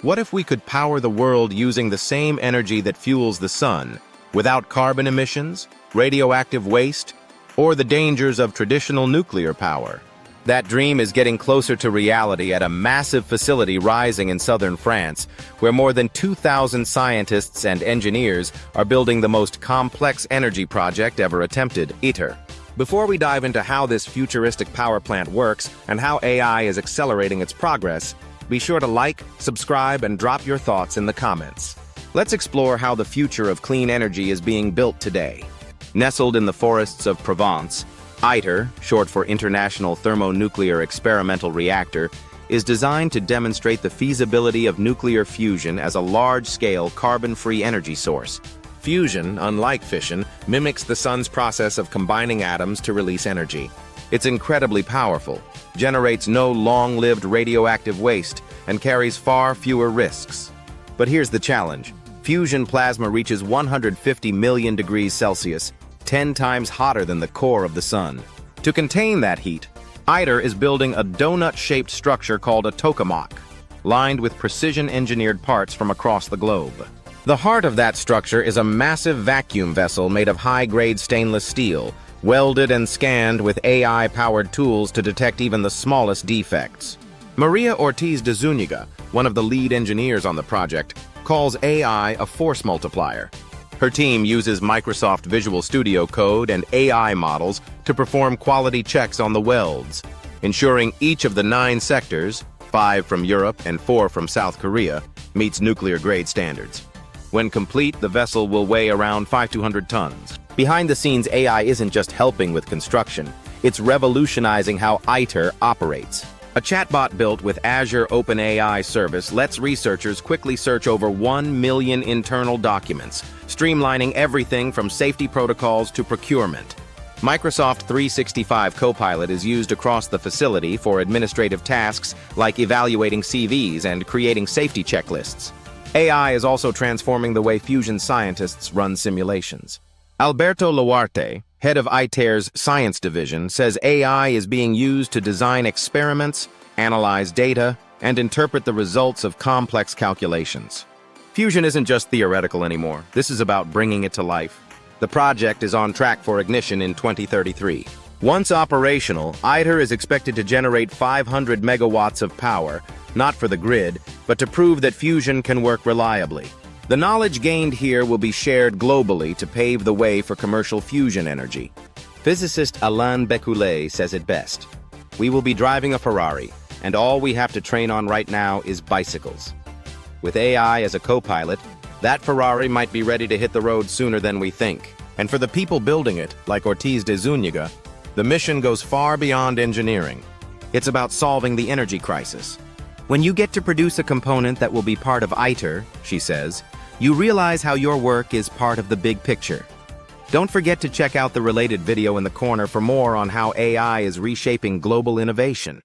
What if we could power the world using the same energy that fuels the sun, without carbon emissions, radioactive waste, or the dangers of traditional nuclear power? That dream is getting closer to reality at a massive facility rising in southern France, where more than 2,000 scientists and engineers are building the most complex energy project ever attempted, ITER. Before we dive into how this futuristic power plant works and how AI is accelerating its progress, be sure to like, subscribe, and drop your thoughts in the comments. Let's explore how the future of clean energy is being built today. Nestled in the forests of Provence, ITER, short for International Thermonuclear Experimental Reactor, is designed to demonstrate the feasibility of nuclear fusion as a large-scale carbon-free energy source. Fusion, unlike fission, mimics the sun's process of combining atoms to release energy. It's incredibly powerful, generates no long-lived radioactive waste, and carries far fewer risks. But here's the challenge. Fusion plasma reaches 150 million degrees Celsius, 10 times hotter than the core of the sun. To contain that heat, ITER is building a donut-shaped structure called a tokamak, lined with precision-engineered parts from across the globe. The heart of that structure is a massive vacuum vessel made of high-grade stainless steel, welded and scanned with AI-powered tools to detect even the smallest defects. Maria Ortiz de Zúñiga, one of the lead engineers on the project, calls AI a force multiplier. Her team uses Microsoft Visual Studio Code and AI models to perform quality checks on the welds, ensuring each of the 9 sectors, 5 from Europe and 4 from South Korea, meets nuclear-grade standards. When complete, the vessel will weigh around 500 tons. Behind the scenes, AI isn't just helping with construction, it's revolutionizing how ITER operates. A chatbot built with Azure OpenAI service lets researchers quickly search over 1 million internal documents, streamlining everything from safety protocols to procurement. Microsoft 365 Copilot is used across the facility for administrative tasks like evaluating CVs and creating safety checklists. AI is also transforming the way fusion scientists run simulations. Alberto Luarte, head of ITER's science division, says AI is being used to design experiments, analyze data, and interpret the results of complex calculations. Fusion isn't just theoretical anymore. This is about bringing it to life. The project is on track for ignition in 2033. Once operational, ITER is expected to generate 500 megawatts of power, not for the grid, but to prove that fusion can work reliably. The knowledge gained here will be shared globally to pave the way for commercial fusion energy. Physicist Alain Bécoulet says it best. We will be driving a Ferrari, and all we have to train on right now is bicycles. With AI as a co-pilot, that Ferrari might be ready to hit the road sooner than we think. And for the people building it, like Ortiz de Zúñiga, the mission goes far beyond engineering. It's about solving the energy crisis. When you get to produce a component that will be part of ITER, she says, you realize how your work is part of the big picture. Don't forget to check out the related video in the corner for more on how AI is reshaping global innovation.